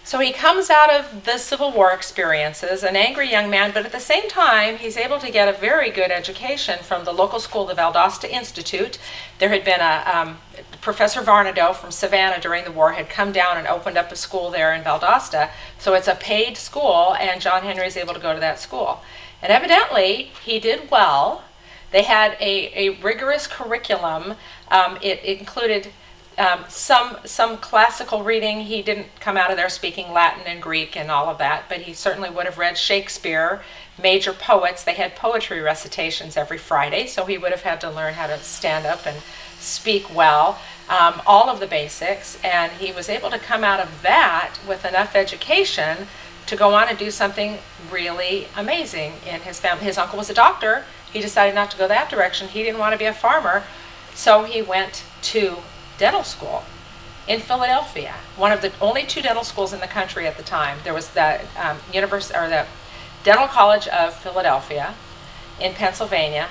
So he comes out of the Civil War experiences, an angry young man, but at the same time, he's able to get a very good education from the local school, the Valdosta Institute. There had been Professor Varnado from Savannah during the war had come down and opened up a school there in Valdosta. So it's a paid school, and John Henry is able to go to that school. And evidently, he did well. They had a rigorous curriculum. It included some classical reading. He didn't come out of there speaking Latin and Greek and all of that, but he certainly would have read Shakespeare, major poets. They had poetry recitations every Friday, so he would have had to learn how to stand up and speak well, all of the basics, and he was able to come out of that with enough education to go on and do something really amazing in his family. His uncle was a doctor. He decided not to go that direction. He didn't want to be a farmer, so he went to dental school in Philadelphia, one of the only 2 dental schools in the country at the time. There was the the Dental College of Philadelphia in Pennsylvania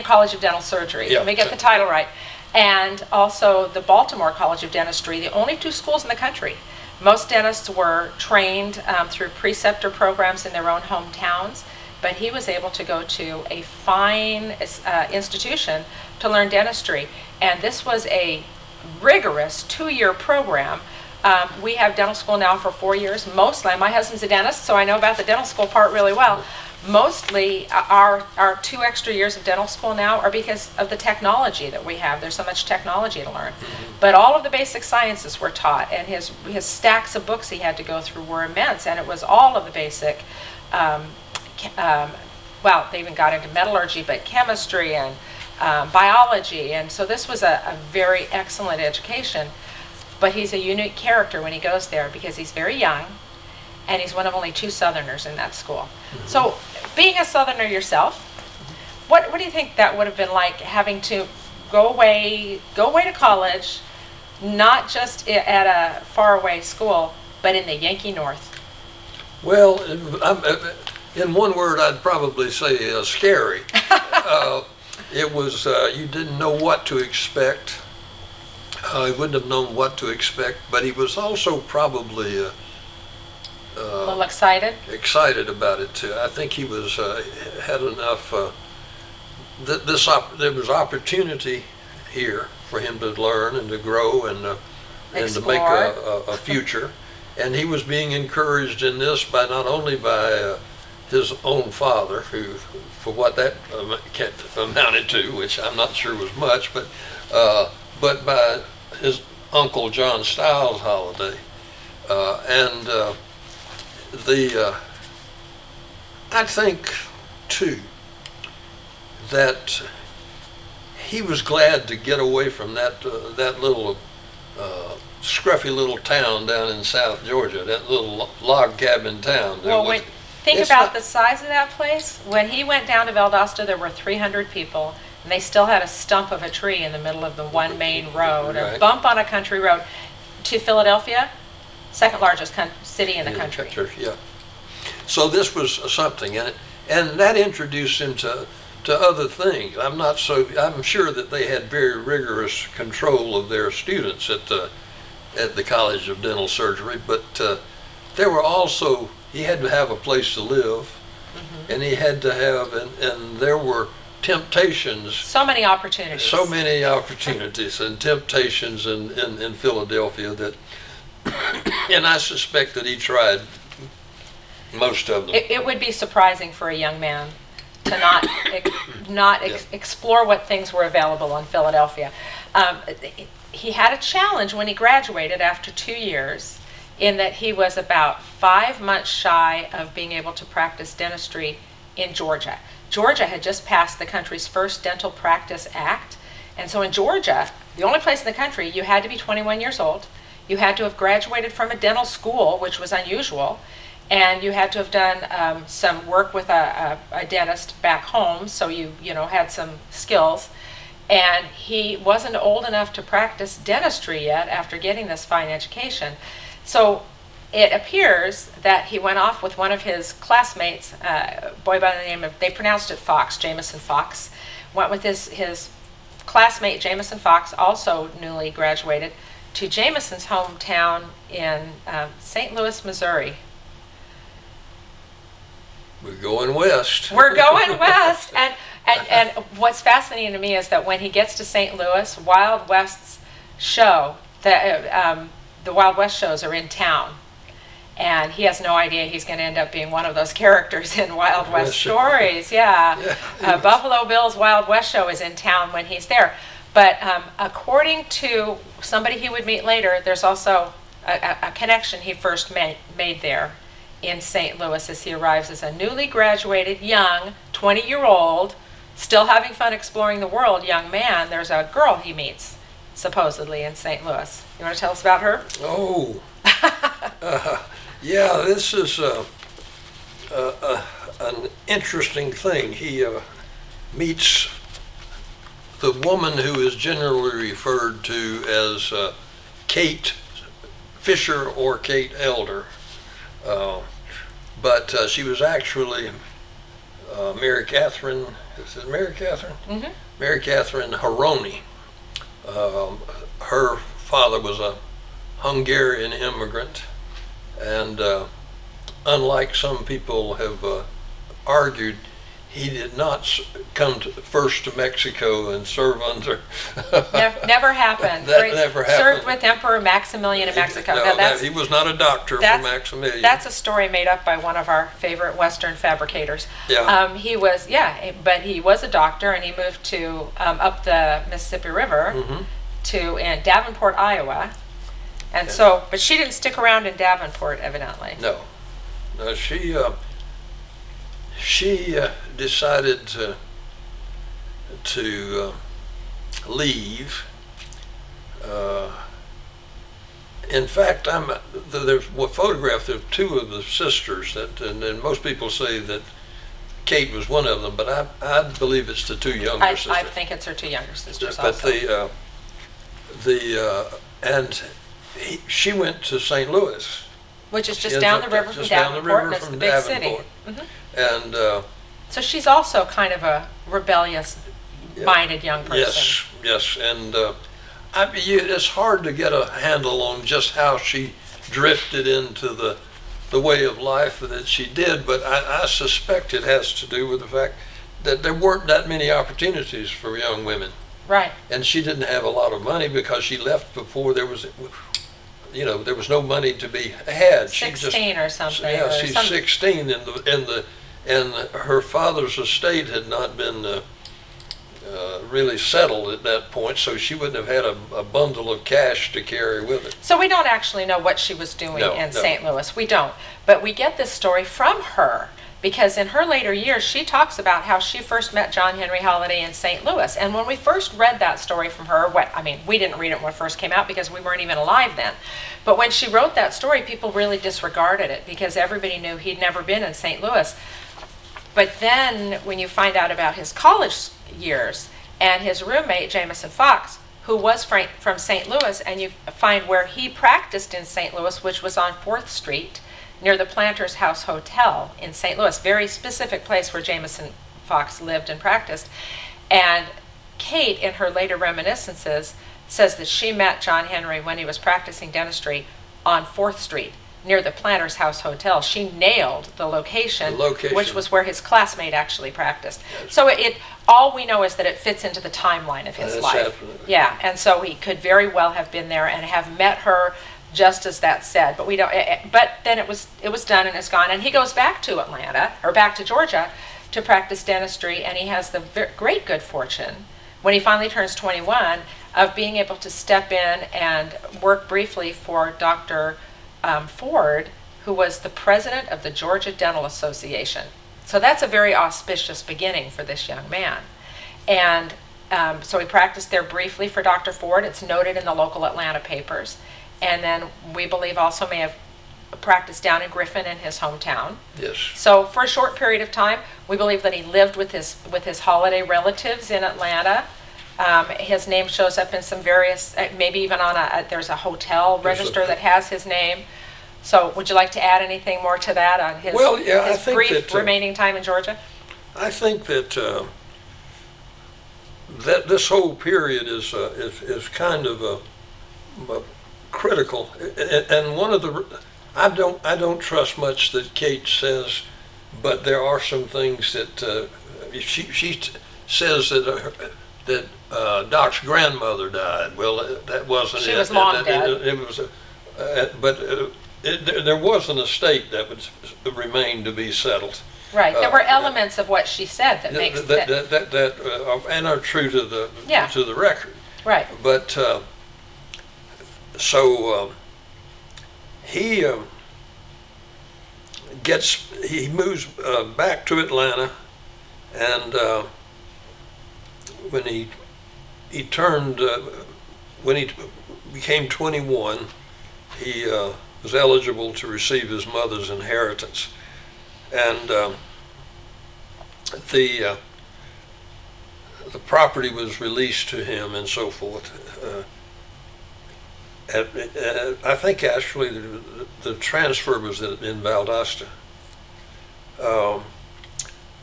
College of Dental Surgery. Yeah. Let me get the title right. And also the Baltimore College of Dentistry, the only 2 schools in the country. Most dentists were trained through preceptor programs in their own hometowns, but he was able to go to a fine institution to learn dentistry. And this was a rigorous 2-year program. We have dental school now for 4 years. Mostly, my husband's a dentist, so I know about the dental school part really well. Mostly, our 2 extra years of dental school now are because of the technology that we have. There's so much technology to learn. But all of the basic sciences were taught, and his stacks of books he had to go through were immense, and it was all of the basic, well, they even got into metallurgy, but chemistry and biology, and so this was a very excellent education. But he's a unique character when he goes there because he's very young, and he's one of only 2 Southerners in that school. So, being a Southerner yourself, what do you think that would have been like, having to go away to college, not just at a faraway school, but in the Yankee North? Well, in one word, I'd probably say scary. It was, you didn't know what to expect. He wouldn't have known what to expect, but he was also probably a little excited? Excited about it too. I think he was had enough, there was opportunity here for him to learn and to grow and to make a future. And he was being encouraged in this by not only by his own father, who, for what that amounted to, which I'm not sure was much, but by his uncle John Stiles Holliday, and I think too that he was glad to get away from that little scruffy little town down in South Georgia, that little log cabin town. Well, think about the size of that place. When he went down to Valdosta, there were 300 people, and they still had a stump of a tree in the middle of the one main road, right. A bump on a country road. To Philadelphia, second largest city in the country. Yeah. So this was something, and that introduced him to other things. I'm sure that they had very rigorous control of their students at the College of Dental Surgery, but there were also, he had to have a place to live, and he had to have, and there were temptations. So many opportunities. So many opportunities and temptations in Philadelphia that, and I suspect that he tried most of them. It would be surprising for a young man to not explore what things were available in Philadelphia. He had a challenge when he graduated after 2 years, in that he was about 5 months shy of being able to practice dentistry in Georgia. Georgia had just passed the country's first Dental Practice Act, and so in Georgia, the only place in the country, you had to be 21 years old, you had to have graduated from a dental school, which was unusual, and you had to have done some work with a dentist back home, so you had some skills. And he wasn't old enough to practice dentistry yet after getting this fine education. So it appears that he went off with one of his classmates, a boy by the name of, they pronounced it Fox, Jameson Fox, went with his classmate Jameson Fox, also newly graduated, to Jameson's hometown in St. Louis, Missouri. We're going west. We're going west. And what's fascinating to me is that when he gets to St. Louis, Wild West's show, the Wild West shows are in town. And he has no idea he's going to end up being one of those characters in Wild West stories. Yeah. Buffalo Bill's Wild West show is in town when he's there. But according to somebody he would meet later, there's also a connection he first made there in St. Louis as he arrives as a newly graduated, young, 20-year-old, still having fun exploring the world young man. There's a girl he meets, supposedly, in St. Louis. You want to tell us about her? Oh. Yeah, this is an interesting thing. He meets the woman who is generally referred to as Kate Fisher or Kate Elder. But she was actually Mary Catherine, is it Mary Catherine? Mm-hmm. Mary Catherine Haroni. Her father was a Hungarian immigrant, and unlike some people have argued, he did not come first to Mexico and serve under. Never happened. That never happened. Served with Emperor Maximilian in Mexico. He was not a doctor for Maximilian. That's a story made up by one of our favorite Western fabricators. Yeah. He was a doctor, and he moved to up the Mississippi River to in Davenport, Iowa. And so, but she didn't stick around in Davenport, evidently. No, she decided to leave. In fact, there's a photograph of two of the sisters, and most people say that Kate was one of them, but I believe it's the two younger sisters. I think it's her two younger sisters but also. She went to St. Louis, which is just down the river from Davenport, and it's the big city. And so she's also kind of a rebellious-minded young person. Yes, and it's hard to get a handle on just how she drifted into the way of life that she did, but I suspect it has to do with the fact that there weren't that many opportunities for young women. Right. And she didn't have a lot of money because she left before there was no money to be had. 16 or something. Yeah, she's 16, and her father's estate had not been really settled at that point, so she wouldn't have had a bundle of cash to carry with her. So we don't actually know what she was doing in St. Louis. We don't. But we get this story from her, because in her later years, she talks about how she first met John Henry Holliday in St. Louis. And when we first read that story from her, we didn't read it when it first came out because we weren't even alive then. But when she wrote that story, people really disregarded it because everybody knew he'd never been in St. Louis. But then when you find out about his college years and his roommate, Jameson Fox, who was from St. Louis, and you find where he practiced in St. Louis, which was on 4th Street, near the Planters House Hotel in St. Louis, very specific place where Jameson Fox lived and practiced. And Kate, in her later reminiscences, says that she met John Henry when he was practicing dentistry on 4th Street, near the Planters House Hotel. She nailed the location, which was where his classmate actually practiced. Yes. So all we know is that it fits into the timeline of his life. Absolutely. Yeah, and so he could very well have been there and have met her just as that said, but we don't. But then it was done and it's gone, and he goes back to Atlanta or back to Georgia to practice dentistry, and he has the great good fortune when he finally turns 21 of being able to step in and work briefly for Dr. Ford, who was the president of the Georgia Dental Association. So that's a very auspicious beginning for this young man, and so he practiced there briefly for Dr. Ford. It's noted in the local Atlanta papers. And then we believe also may have practiced down in Griffin in his hometown. Yes. So for a short period of time, we believe that he lived with his Holliday relatives in Atlanta. His name shows up in some various, maybe even on there's a hotel register that has his name. So would you like to add anything more to that on his brief remaining time in Georgia? I think that that this whole period is kind of critical. And one of the, I don't trust much that Kate says, but there are some things that she says that Doc's grandmother died. Well, that wasn't it. She was long dead. It was, but there was an estate that would remain to be settled. Right. There were elements of what she said that makes that and are true to the record. Right. But so he moves back to Atlanta, and when he became 21, he was eligible to receive his mother's inheritance, and the property was released to him and so forth. I think actually the transfer was in Valdosta.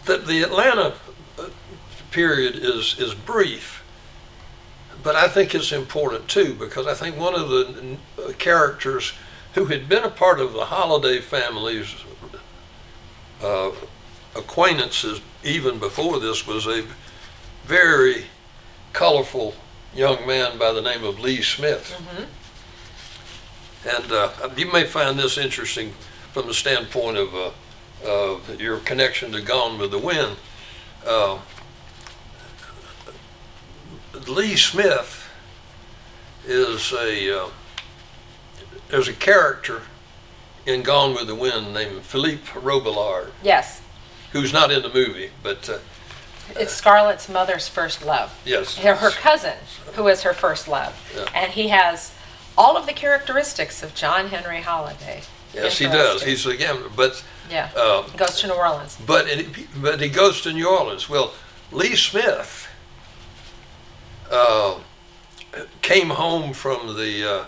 The Atlanta period is brief, but I think it's important too, because I think one of the characters who had been a part of the Holliday family's acquaintances even before this was a very colorful young man by the name of Lee Smith. Mm-hmm. And you may find this interesting from the standpoint of your connection to Gone with the Wind. Lee Smith is there's a character in Gone with the Wind named Philippe Robillard. Yes. Who's not in the movie, but it's Scarlett's mother's first love. Yes. Her cousin, who is her first love. Yeah. And he has all of the characteristics of John Henry Holliday. Yes, he does. He's a gambler, but yeah, he goes to New Orleans. But he goes to New Orleans. Well, Lee Smith came home from the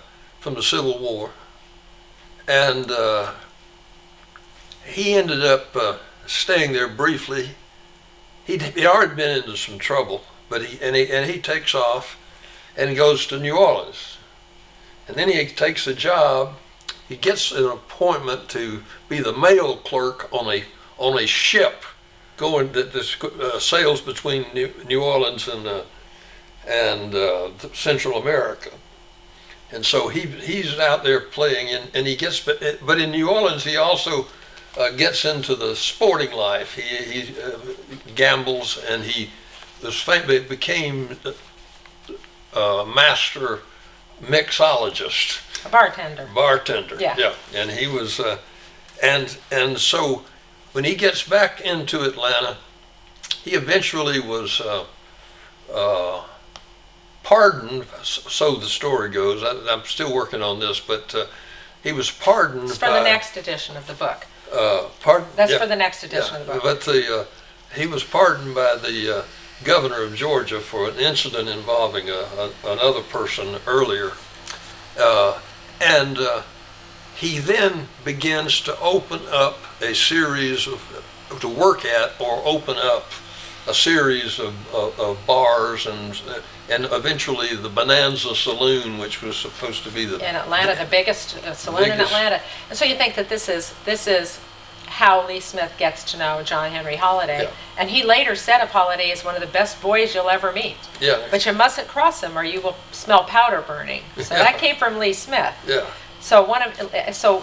Civil War, and he ended up staying there briefly. He'd already been into some trouble, but he takes off and he goes to New Orleans, and then he takes a job. He gets an appointment to be the mail clerk on a ship going that sails between New Orleans and Central America. And so he's out there playing, and he gets, but in New Orleans he also gets into the sporting life. He gambles, and he became a master mixologist. A bartender. Yeah. And he was, and so when he gets back into Atlanta, he eventually was pardoned, so the story goes. I'm still working on this, but he was pardoned. It's for the next edition of the book. Pardon? That's for the next edition of the book. But he was pardoned by the governor of Georgia for an incident involving another person earlier. And he then begins to open up a series to work at, or open up a series of bars, and eventually the Bonanza Saloon, which was supposed to be in Atlanta, the biggest saloon in Atlanta. And so you think that this is how Lee Smith gets to know John Henry Holliday. Yeah. And he later said of Holliday, is one of the best boys you'll ever meet. Yeah. But you mustn't cross him or you will smell powder burning. So that came from Lee Smith. Yeah. So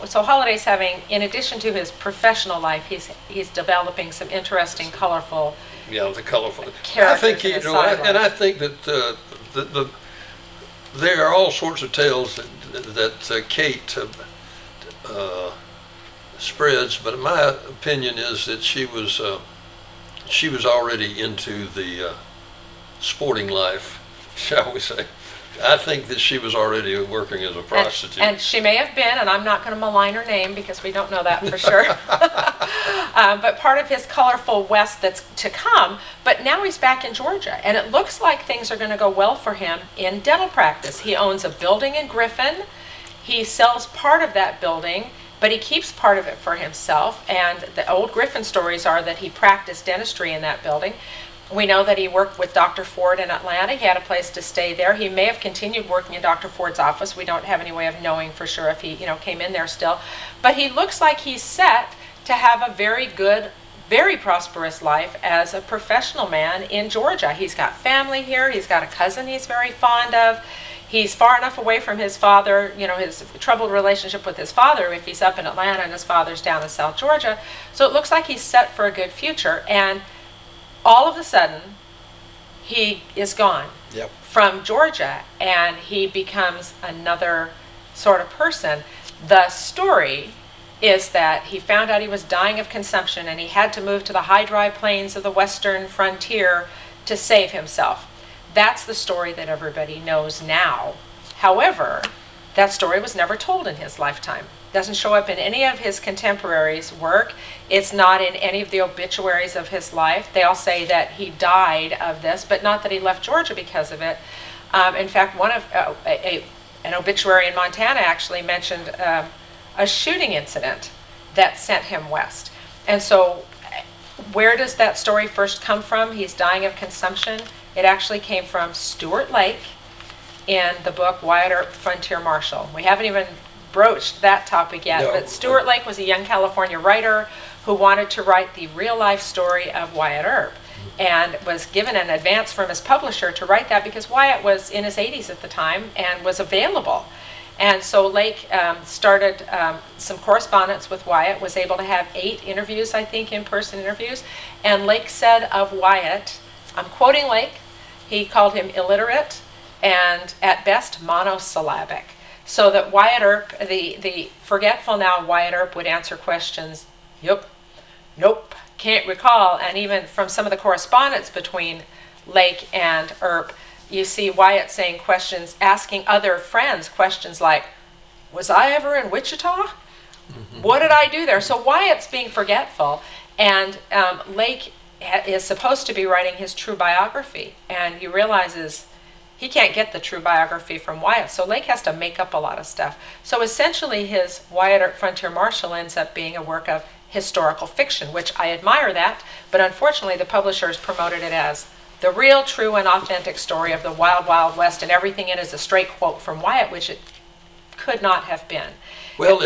so Holliday's having, in addition to his professional life, he's developing some interesting, colorful. Yeah, the colorful. I think I think that there are all sorts of tales that Kate spreads, but my opinion is that she was already into the sporting life, shall we say. I think that she was already working as a prostitute. And she may have been, and I'm not going to malign her name because we don't know that for sure. But part of his colorful West that's to come, but now he's back in Georgia, and it looks like things are going to go well for him in dental practice. He owns a building in Griffin. He sells part of that building, but he keeps part of it for himself, and the old Griffin stories are that he practiced dentistry in that building. We know that he worked with Dr. Ford in Atlanta. He had a place to stay there. He may have continued working in Dr. Ford's office. We don't have any way of knowing for sure if he, came in there still. But he looks like he's set to have a very good, very prosperous life as a professional man in Georgia. He's got family here. He's got a cousin he's very fond of. He's far enough away from his father, his troubled relationship with his father if he's up in Atlanta and his father's down in South Georgia. So it looks like he's set for a good future. And all of a sudden, he is gone from Georgia, and he becomes another sort of person. The story is that he found out he was dying of consumption, and he had to move to the high, dry plains of the western frontier to save himself. That's the story that everybody knows now. However, that story was never told in his lifetime. Doesn't show up in any of his contemporaries' work. It's not in any of the obituaries of his life. They all say that he died of this, but not that he left Georgia because of it. In fact, one of an obituary in Montana actually mentioned a shooting incident that sent him west. And so where does that story first come from? He's dying of consumption. It actually came from Stuart Lake in the book Wyatt Earp, Frontier Marshal. We haven't even broached that topic yet, but Stuart Lake was a young California writer who wanted to write the real-life story of Wyatt Earp, and was given an advance from his publisher to write that because Wyatt was in his 80s at the time and was available. And so Lake started some correspondence with Wyatt, was able to have 8 interviews, I think, in-person interviews, and Lake said of Wyatt, I'm quoting Lake, he called him illiterate and at best monosyllabic. So that Wyatt Earp, the forgetful now Wyatt Earp would answer questions, yep, nope, can't recall. And even from some of the correspondence between Lake and Earp, you see Wyatt saying questions, asking other friends questions like, was I ever in Wichita? What did I do there? So Wyatt's being forgetful, and Lake is supposed to be writing his true biography, and he realizes he can't get the true biography from Wyatt, so Lake has to make up a lot of stuff. So essentially his Wyatt Earp Frontier Marshal ends up being a work of historical fiction, which I admire that, but unfortunately the publishers promoted it as the real, true, and authentic story of the Wild, Wild West, and everything in it is a straight quote from Wyatt, which it could not have been. Well,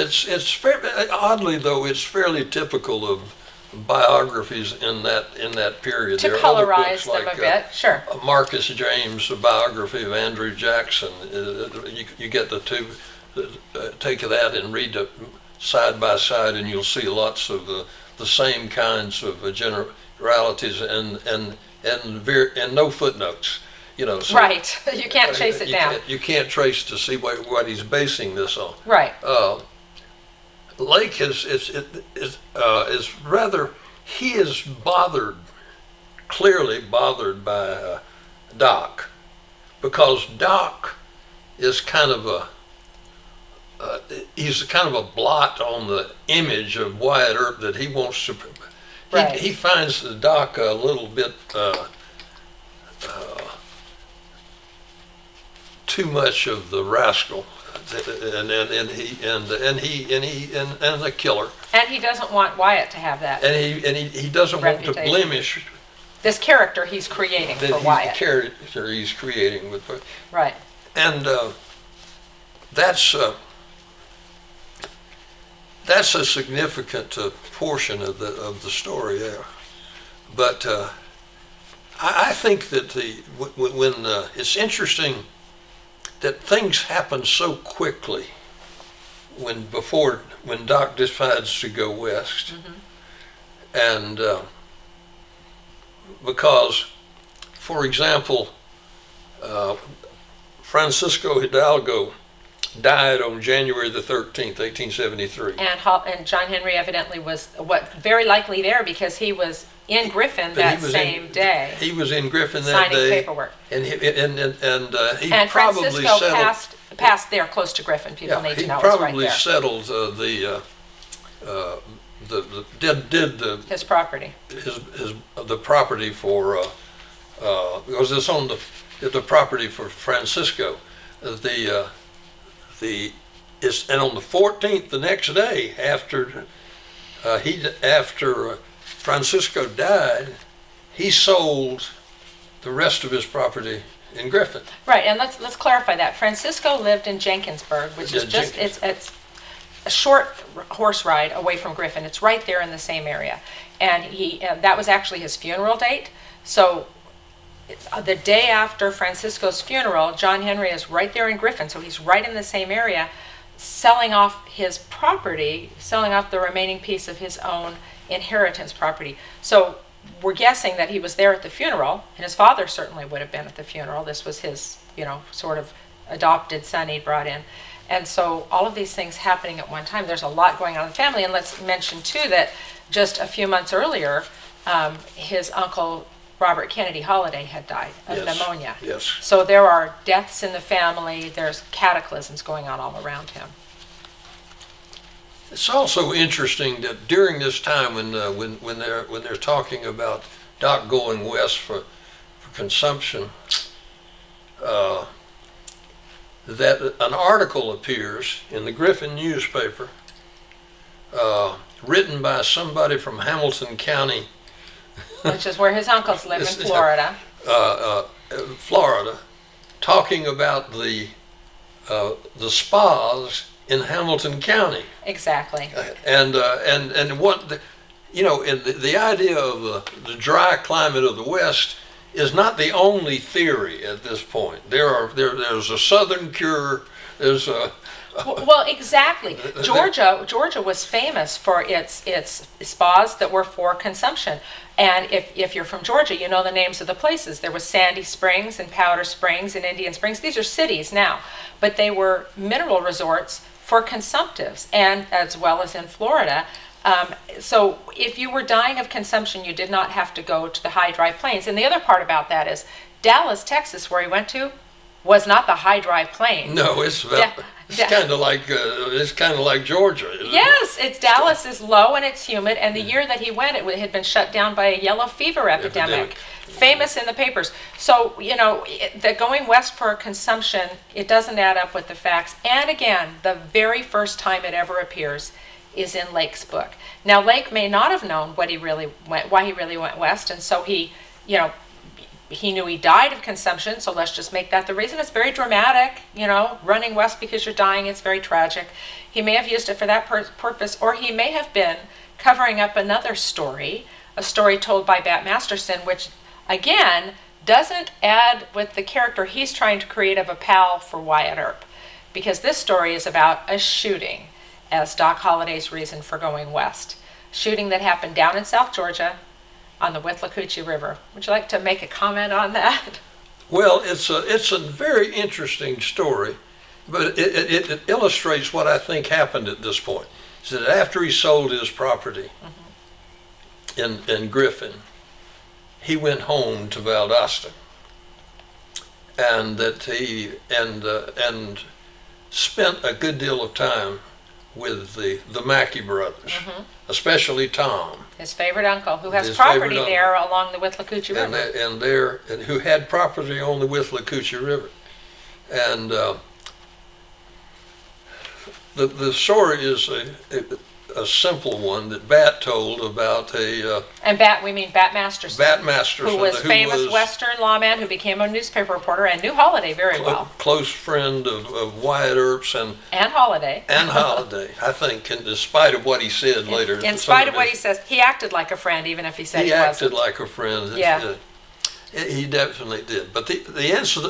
oddly though, it's fairly typical of biographies in that period. To there are colorize other them books a like, bit, sure. Marcus James, a biography of Andrew Jackson. You get the two, take that and read it side by side, and you'll see lots of the same kinds of generalities and no footnotes. So, right. You can't chase it down. You can't trace to see what he's basing this on. Right. Lake is rather, he is clearly bothered by Doc, because Doc is kind of he's kind of a blot on the image of Wyatt Earp that he wants to. Right. He finds the Doc a little bit too much of the rascal. And a killer. And he doesn't want Wyatt to have that. And he doesn't want to blemish this character he's creating for Wyatt. The character he's creating with. Right. And that's a significant portion of the story there. But I think that when it's interesting that things happen so quickly when Doc decides to go west. And because, for example, Francisco Hidalgo died on January the 13th, 1873. And John Henry evidently was very likely there because he was in Griffin that same day. He was in Griffin that day. Signing paperwork. And he and probably Francisco passed there close to Griffin. People need to know it's right there. He probably settled his property. The property for because it's on the property for Francisco. And on the 14th, the next day after Francisco died, he sold the rest of his property in Griffin. Right, and let's clarify that. Francisco lived in Jenkinsburg, which is just it's a short horse ride away from Griffin. It's right there in the same area, and that was actually his funeral date. So the day after Francisco's funeral, John Henry is right there in Griffin, so he's right in the same area, selling off his property, selling off the remaining piece of his own inheritance property. So we're guessing that he was there at the funeral, and his father certainly would have been at the funeral. This was his, sort of adopted son he'd brought in. And so all of these things happening at one time, there's a lot going on in the family. And let's mention, too, that just a few months earlier, his uncle, Robert Kennedy Holliday, had died of pneumonia. Yes. So there are deaths in the family. There's cataclysms going on all around him. It's also interesting that during this time when they're talking about Doc going west for consumption, that an article appears in the Griffin newspaper, written by somebody from Hamilton County, which is where his uncles live in Florida. Florida, talking about the spas in Hamilton County. Exactly. And what the idea of the dry climate of the West is not the only theory at this point. There's a Southern cure. There's a well, exactly. Georgia was famous for its spas that were for consumption. And if you're from Georgia, you know the names of the places. There was Sandy Springs and Powder Springs and Indian Springs. These are cities now, but they were mineral resorts for consumptives, and as well as in Florida. So if you were dying of consumption, you did not have to go to the high, dry plains. And the other part about that is Dallas, Texas, where he went to, was not the high, dry plains. No, it's kind of like Georgia. Yes, Dallas is low and it's humid. And the year that he went, it had been shut down by a yellow fever epidemic. Famous in the papers. So, the going west for consumption, it doesn't add up with the facts. And again, the very first time it ever appears is in Lake's book. Now, Lake may not have known why he really went west, and so he knew he died of consumption, so let's just make that the reason. It's very dramatic, running west because you're dying, it's very tragic. He may have used it for that purpose, or he may have been covering up another story, a story told by Bat Masterson, which, again, doesn't add with the character he's trying to create of a pal for Wyatt Earp, because this story is about a shooting as Doc Holliday's reason for going west. Shooting that happened down in South Georgia on the Withlacoochee River. Would you like to make a comment on that? Well, it's a very interesting story, but it illustrates what I think happened at this point. Is that after he sold his property in Griffin, he went home to Valdosta, and that he and spent a good deal of time with the Mackey brothers, especially Tom, his favorite uncle, who has property there along the Withlacoochee River, and who had property on the Withlacoochee River, and the story is a simple one that Bat told about and Bat, we mean Bat Masterson. Bat Masterson, who was famous Western lawman who became a newspaper reporter and knew Holliday very well. Close friend of Wyatt Earp's and Holliday. And Holliday, I think, in spite of what he said later. In spite of what he says, he acted like a friend, even if he said he wasn't. He acted like a friend. Yeah. He definitely did. But the answer,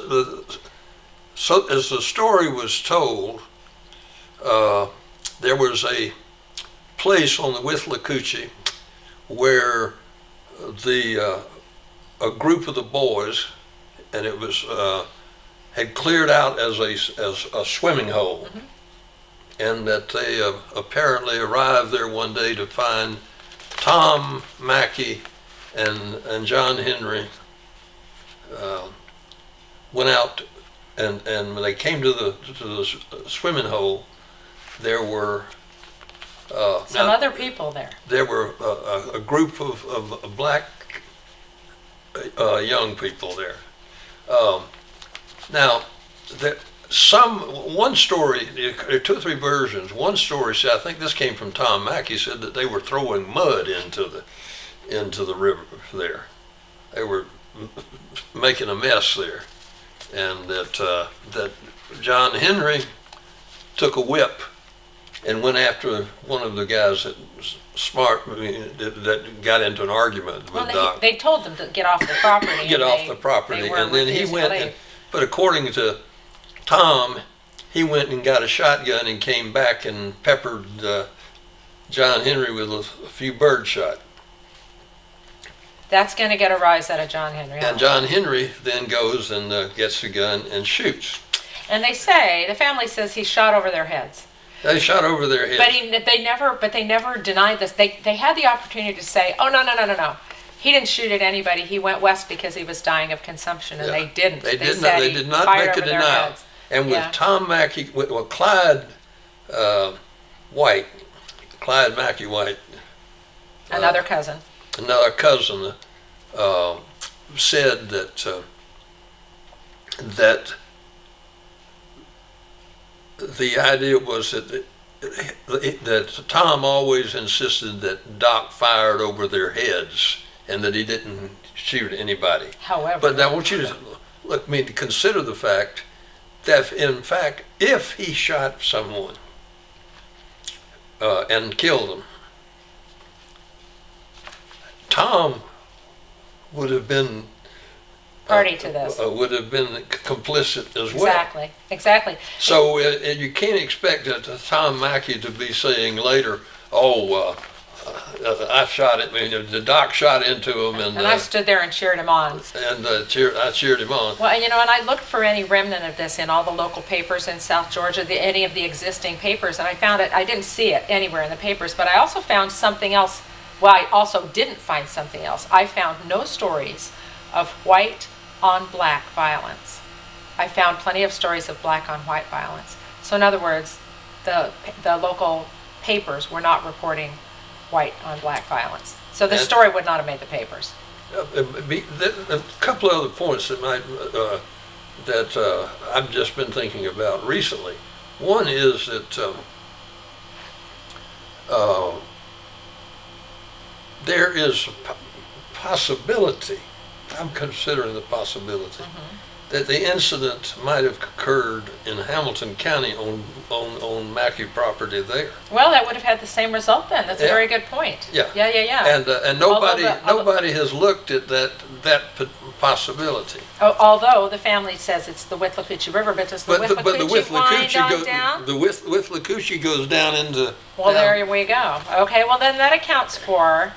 so as the story was told, there was a place on the Withlacoochee where a group of the boys, and it was had cleared out as a swimming hole, and that they apparently arrived there one day to find Tom Mackey and John Henry went out, and when they came to the swimming hole, there were some other people there. There were a group of black young people there. Now, one story, there are two or three versions. One story said, I think this came from Tom Mackey, said that they were throwing mud into the river there. making a mess there, and that John Henry took a whip and went after one of the guys that was smart, that got into an argument with Doc. They told them to get off the property. Get off the property, and then he went. But according to Tom, he went and got a shotgun and came back and peppered John Henry with a few bird shot. That's going to get a rise out of John Henry. And John Henry then goes and gets a gun and shoots. And the family says he shot over their heads. They shot over their heads. But they never denied this. They had the opportunity to say, oh, no. He didn't shoot at anybody. He went west because he was dying of consumption, and they didn't. They did not make a denial. And with Tom Mackey, Clyde White, Clyde Mackey White, another cousin, said that the idea was that Tom always insisted that Doc fired over their heads and that he didn't shoot anybody. However, but I want you to consider the fact that, in fact, if he shot someone and killed them, Tom would have been party to this. Would have been complicit as well. Exactly. So you can't expect Tom Mackey to be saying later, "Oh, I shot it. The Doc shot into him, and I stood there and cheered him on." And I cheered him on. Well, and I looked for any remnant of this in all the local papers in South Georgia, any of the existing papers, and I found it. I didn't see it anywhere in the papers, but I also found something else. Well, I also didn't find something else. I found no stories of white on black violence. I found plenty of stories of black on white violence. So in other words, the local papers were not reporting white on black violence. So the story would not have made the papers. A couple of other points that I've just been thinking about recently. One is that there is a possibility, I'm considering the possibility, that the incident might have occurred in Hamilton County on Mackey property there. Well, that would have had the same result then. That's a very good point. Yeah. And nobody has looked at that possibility. Although the family says it's the Withlacoochee River, but does the Withlacoochee wind on down? The Withlacoochee goes down into... Well, there we go. Okay, well then that accounts for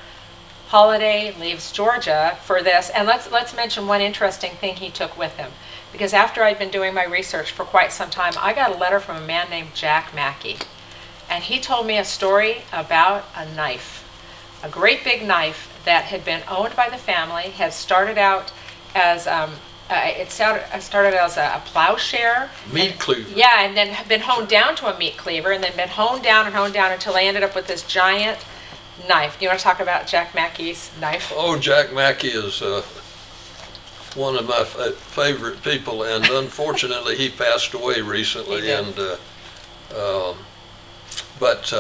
Holliday leaves Georgia for this. And let's mention one interesting thing he took with him. Because after I'd been doing my research for quite some time, I got a letter from a man named Jack Mackey. And he told me a story about a knife. A great big knife that had been owned by the family, had started out as started as a plowshare. Meat cleaver. Yeah, and then been honed down to a meat cleaver, and then been honed down until they ended up with this giant knife. Do you want to talk about Jack Mackey's knife? Oh, Jack Mackey is one of my favorite people, and unfortunately he passed away recently. He did. But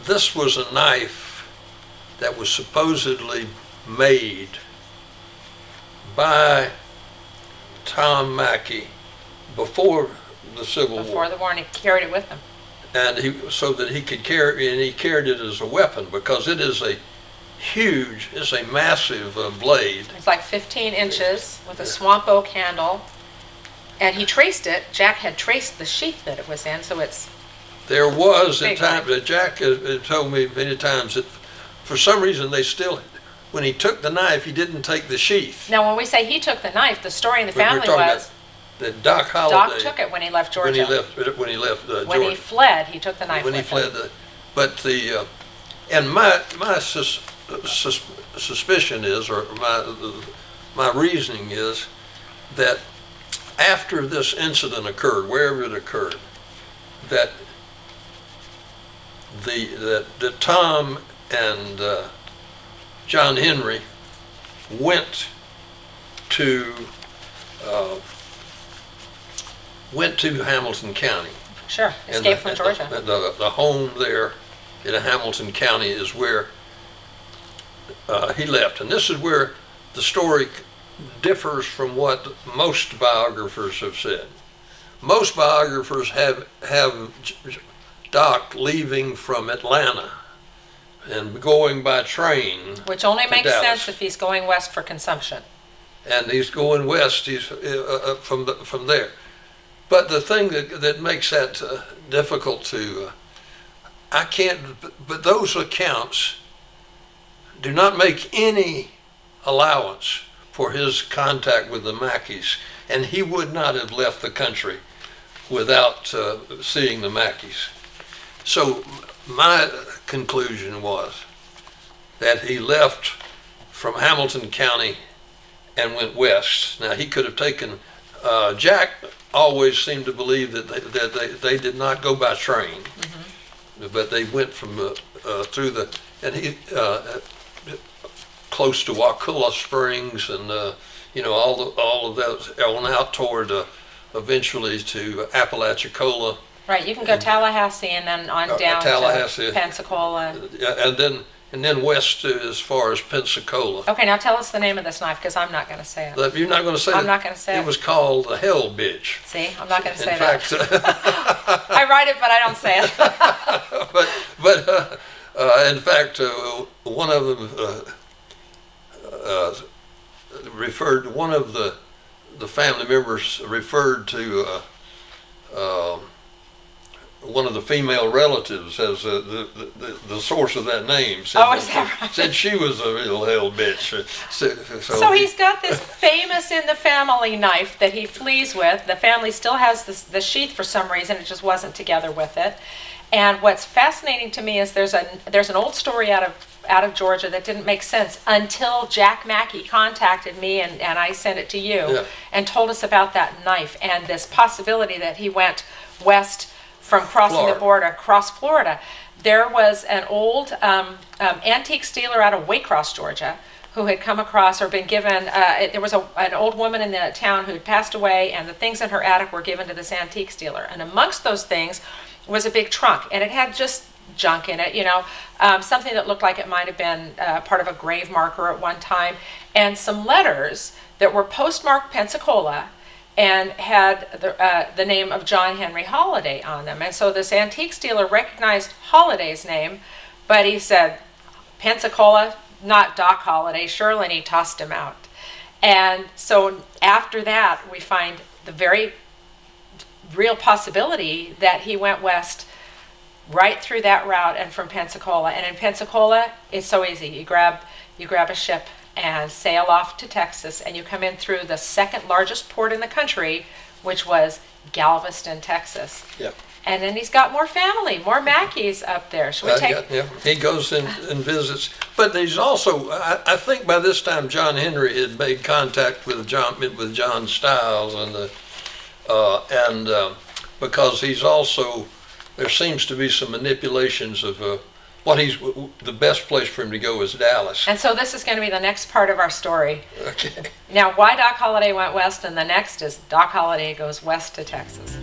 this was a knife that was supposedly made by Tom Mackey before the Civil War. Before the war, and he carried it with him. And so that he could carry, and he carried it as a weapon, because it is it's a massive blade. It's like 15 inches with a swamp oak handle. And he traced it. Jack had traced the sheath that it was in, so it's... There was at times that Jack had told me many times that for some reason when he took the knife, he didn't take the sheath. Now, when we say he took the knife, the story in the family was that Doc Holliday. Doc took it when he left Georgia. When he left Georgia. When he fled, he took the knife when with he him. fled. But and my suspicion is, or my reasoning is, that after this incident occurred, wherever it occurred, that Tom and John Henry went to Hamilton County. Sure, escaped from Georgia. The home there in Hamilton County is where he left. And this is where the story differs from what most biographers have said. Most biographers have Doc leaving from Atlanta and going by train. Which only makes Dallas. sense if he's going west for consumption. And he's going west. He's from there. But the thing that makes that difficult to, I can't. But those accounts do not make any allowance for his contact with the Mackeys, and he would not have left the country without seeing the Mackeys. So my conclusion was that he left from Hamilton County and went west. Now he could have taken, Jack always seemed to believe that they did not go by train, but they went from through the, and he, close to Waukulla Springs and, all of those, on out toward eventually to Apalachicola. Right, you can go Tallahassee and then on down to Pensacola. And then west as far as Pensacola. Okay, now tell us the name of this knife, because I'm not going to say it. You're not going to say it? I'm not going to say it. It was called the Hell Bitch. See, I'm not going to say In that. fact, I write it, but I don't say it. but in fact, one of them referred, one of the family members referred to one of the female relatives as the source of that name. Said, oh, is that right? Said she was a real hell bitch. So he's got this famous in the family knife that he flees with. The family still has the sheath for some reason. It just wasn't together with it. And what's fascinating to me is there's an old story out of Georgia that didn't make sense until Jack Mackey contacted me and I sent it to you and told us about that knife and this possibility that he went west from crossing the border across Florida. There was an old antique dealer out of Waycross, Georgia, who had come across or been given, there was an old woman in the town who had passed away, and the things in her attic were given to this antique dealer. And amongst those things was a big trunk, and it had just junk in it, something that looked like it might have been part of a grave marker at one time, and some letters that were postmarked Pensacola and had the name of John Henry Holliday on them. And so this antique dealer recognized Holliday's name, but he said, Pensacola, not Doc Holliday, surely, and he tossed him out. And so after that, we find the very real possibility that he went west right through that route and from Pensacola. And in Pensacola, it's so easy. You grab a ship and sail off to Texas, and you come in through the second largest port in the country, which was Galveston, Texas. Yep. And then he's got more family, more Mackeys up there. Should we take? He goes and visits, but he's also. I think by this time John Henry had made contact with John Stiles, and because he's also, there seems to be some manipulations of the best place for him to go is Dallas. And so this is going to be the next part of our story. Okay. Now, why Doc Holliday went west, and the next is Doc Holliday goes west to Texas.